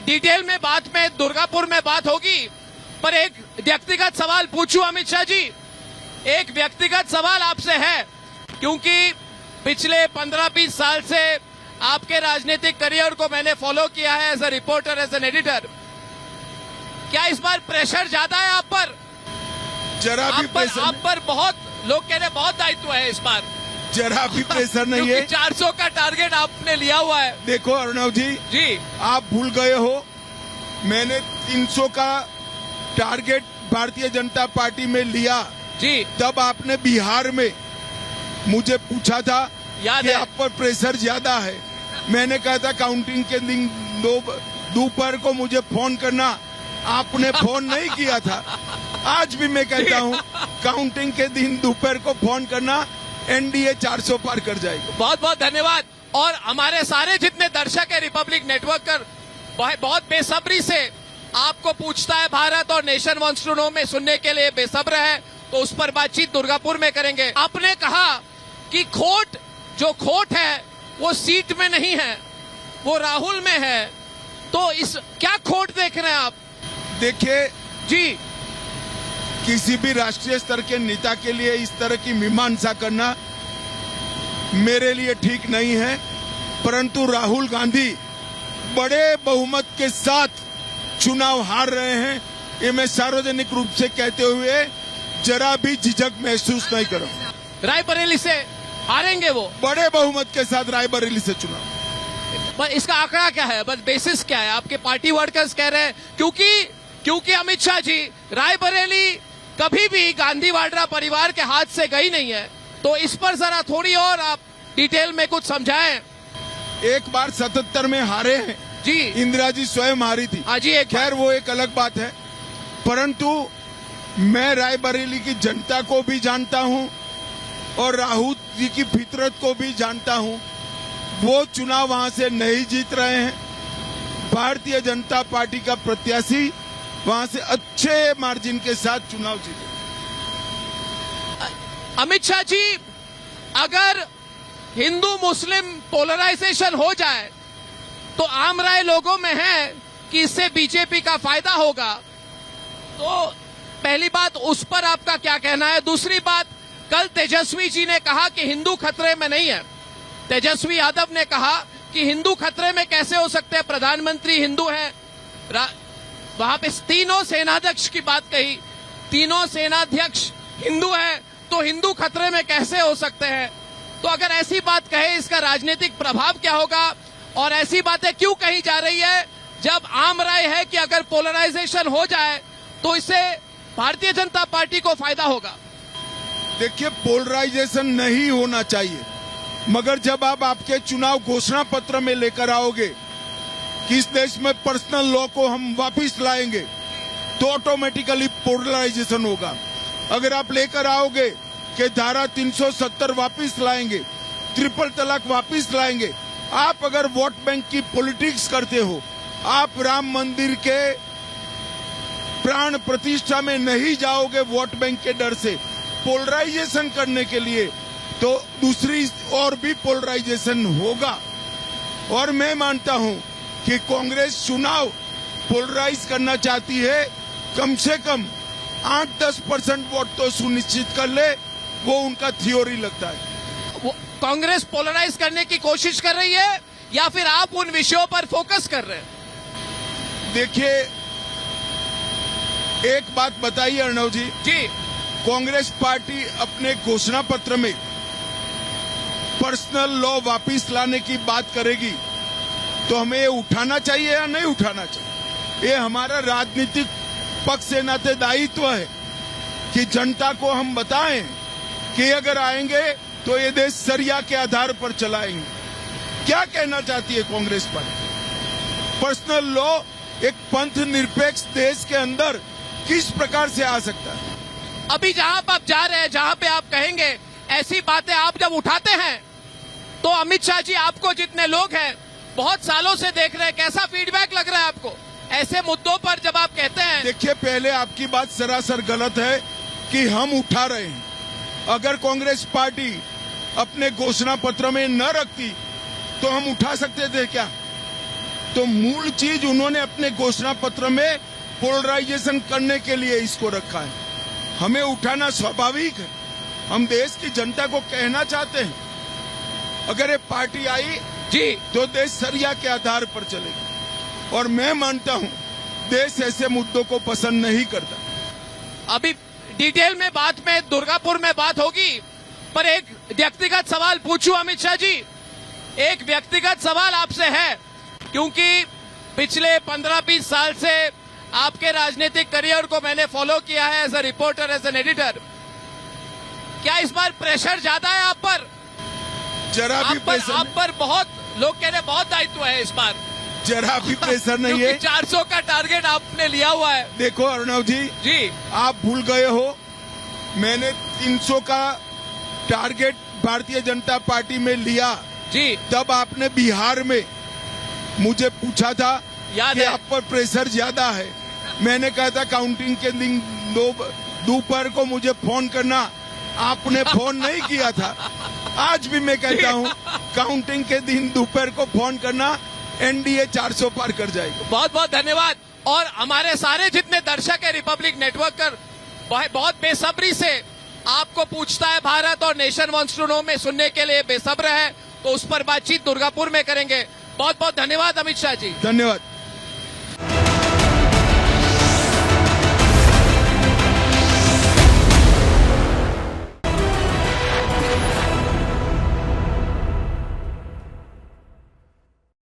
Detail में बात में दुर्गापुर में बात होगी, पर एक व्यक्तिगत सवाल पूछूं अमित शाह जी, एक व्यक्तिगत सवाल आपसे है, क्योंकि पिछले 15-20 साल से आपके राजनीतिक करियर को मैंने फॉलो किया है as a reporter, as an editor. क्या इस बार प्रेशर ज्यादा है आप पर? जरा भी प्रेशर आप पर बहुत लोग कह रहे बहुत दायित्व है इस बार। जरा भी प्रेशर नहीं है। 400 का टारगेट आपने लिया हुआ है। देखो अर्णव जी, आप भूल गए हो, मैंने 300 का टारगेट भारतीय जनता पार्टी में लिया जी। तब आपने बिहार में मुझे पूछा था कि आप पर प्रेशर ज्यादा है। मैंने कहा था काउंटिंग के दिन दोपहर को मुझे फोन करना, आपने फोन नहीं किया था। आज भी मैं कहता हूँ काउंटिंग के दिन दोपहर को फोन करना, एनडीए 400 पार कर जाएगी। बहुत बहुत धन्यवाद। और हमारे सारे जितने दर्शक है रिपब्लिक नेटवर्क पर बहुत बेसब्री से आपको पूछता है भारत और नेशन वांट्स टू नो में सुनने के लिए बेसब्र है, तो उस पर बातचीत दुर्गापुर में करेंगे। आपने कहा कि जो खोट है वो सीट में नहीं है, वो राहुल में है, तो इस क्या खोट देख रहे हैं आप? देखिए जी, किसी भी राष्ट्रीय स्तर के नेता के लिए इस तरह की मीमांसा करना मेरे लिए ठीक नहीं है, परंतु राहुल गांधी बड़े बहुमत के साथ चुनाव हार रहे हैं, ये मैं सार्वजनिक रूप से कहते हुए जरा भी झिझक महसूस नहीं करूं। रायबरेली से हारेंगे वो बड़े बहुमत के साथ, रायबरेली से चुनाव। पर इसका आंकड़ा क्या है, बस बेसिस क्या है? आपके पार्टी वर्कर्स कह रहे हैं क्योंकि अमित शाह जी, रायबरेली कभी भी गांधी वाड्रा परिवार के हाथ से गई नहीं है, तो इस पर जरा थोड़ी और आप डिटेल में कुछ समझाएं। एक बार 77 में हारे हैं जी, इंदिरा जी स्वयं हारी थी। हाँ जी, खैर वो एक अलग बात है, परंतु मैं रायबरेली की जनता को भी जानता हूं और राहुल जी की फितरत को भी जानता हूं। वो चुनाव वहां से नहीं जीत रहे हैं। भारतीय जनता पार्टी का प्रत्याशी वहां से अच्छे मार्जिन के साथ चुनाव जीते। अमित शाह जी, अगर हिंदू मुस्लिम पोलराइजेशन हो जाए तो आम राय लोगों में है कि इससे बीजेपी का फायदा होगा, तो पहली बात उस पर आपका क्या कहना है? दूसरी बात, कल तेजस्वी जी ने कहा कि हिंदू खतरे में नहीं है। तेजस्वी यादव ने कहा कि हिंदू खतरे में कैसे हो सकते हैं, प्रधानमंत्री हिंदू है। वहां पे तीनों सेनाध्यक्ष की बात कही, तीनों सेनाध्यक्ष हिंदू है, तो हिंदू खतरे में कैसे हो सकते हैं? तो अगर ऐसी बात कहे, इसका राजनीतिक प्रभाव क्या होगा? और ऐसी बातें क्यों कही जा रही है जब आम राय है कि अगर पोलराइजेशन हो जाए तो इससे भारतीय जनता पार्टी को फायदा होगा? देखिए, पोलराइजेशन नहीं होना चाहिए, मगर जब आप आपके चुनाव घोषणा पत्र में लेकर आओगे कि इस देश में पर्सनल लॉ को हम वापस लाएंगे, तो ऑटोमेटिकली पोलराइजेशन होगा। अगर आप लेकर आओगे कि धारा 370 वापस लाएंगे, ट्रिपल तलाक वापस लाएंगे, आप अगर वोट बैंक की पॉलिटिक्स करते हो, आप राम मंदिर के प्राण प्रतिष्ठा में नहीं जाओगे वोट बैंक के डर से, पोलराइजेशन करने के लिए, तो दूसरी और भी पोलराइजेशन होगा। और मैं मानता हूं कि कांग्रेस चुनाव पोलराइज करना चाहती है, कम से कम 8-10% वोट तो सुनिश्चित कर ले, वो उनका थ्योरी लगता है। कांग्रेस पोलराइज करने की कोशिश कर रही है या फिर आप उन विषयों पर फोकस कर रहे हैं? देखिए, एक बात बताइए अर्णव जी, कांग्रेस पार्टी अपने घोषणा पत्र में पर्सनल लॉ वापस लाने की बात करेगी, तो हमें ये उठाना चाहिए या नहीं उठाना चाहिए? ये हमारा राजनीतिक पक्ष से नाते दायित्व है कि जनता को हम बताएं कि अगर आएंगे तो ये देश सरिया के आधार पर चलाएंगे। क्या कहना चाहती है कांग्रेस पार्टी? पर्सनल लॉ एक पंथ निरपेक्ष देश के अंदर किस प्रकार से आ सकता है? अभी जहां पर आप जा रहे हैं, जहां पे आप कहेंगे ऐसी बातें आप जब उठाते हैं, तो अमित शाह जी, आपको जितने लोग हैं बहुत सालों से देख रहे हैं, कैसा फीडबैक लग रहा है आपको ऐसे मुद्दों पर जब आप कहते हैं? देखिए, पहले आपकी बात सरासर गलत है कि हम उठा रहे हैं। अगर कांग्रेस पार्टी अपने घोषणा पत्र में न रखती तो हम उठा सकते थे क्या? तो मूल चीज उन्होंने अपने घोषणा पत्र में पोलराइजेशन करने के लिए इसको रखा है। हमें उठाना स्वाभाविक है। हम देश की जनता को कहना चाहते हैं, अगर ये पार्टी आई जी तो देश सरिया के आधार पर चलेगी, और मैं मानता हूं देश ऐसे मुद्दों को पसंद नहीं करता। अभी डिटेल में बात में दुर्गापुर में बात होगी, पर एक व्यक्तिगत सवाल पूछूं अमित शाह जी, एक व्यक्तिगत सवाल आपसे है, क्योंकि पिछले 15-20 साल से आपके राजनीतिक करियर को मैंने फॉलो किया है as a reporter, as an editor. क्या इस बार प्रेशर ज्यादा है आप पर? जरा भी प्रेशर आप पर बहुत लोग कह रहे बहुत दायित्व है इस बार, जरा भी प्रेशर नहीं है। 400 का टारगेट आपने लिया हुआ है। देखो अर्णव जी आप भूल गए हो, मैंने 300 का टारगेट भारतीय जनता पार्टी में लिया जी, तब आपने बिहार में मुझे पूछा था याद कि है। आप पर प्रेशर ज्यादा है। मैंने कहा था काउंटिंग के दिन दोपहर को मुझे फोन करना, आपने फोन नहीं किया था। आज भी मैं कहता हूं काउंटिंग के दिन दोपहर को फोन करना, एनडीए 400 पार कर जाएगी। बहुत बहुत धन्यवाद। और हमारे सारे जितने दर्शक है रिपब्लिक नेटवर्क पर बहुत बेसब्री से आपको पूछता है भारत और नेशन वांट्स टू नो में सुनने के लिए बेसब्र है, तो उस पर बातचीत दुर्गापुर में करेंगे। बहुत बहुत धन्यवाद अमित शाह जी। धन्यवाद।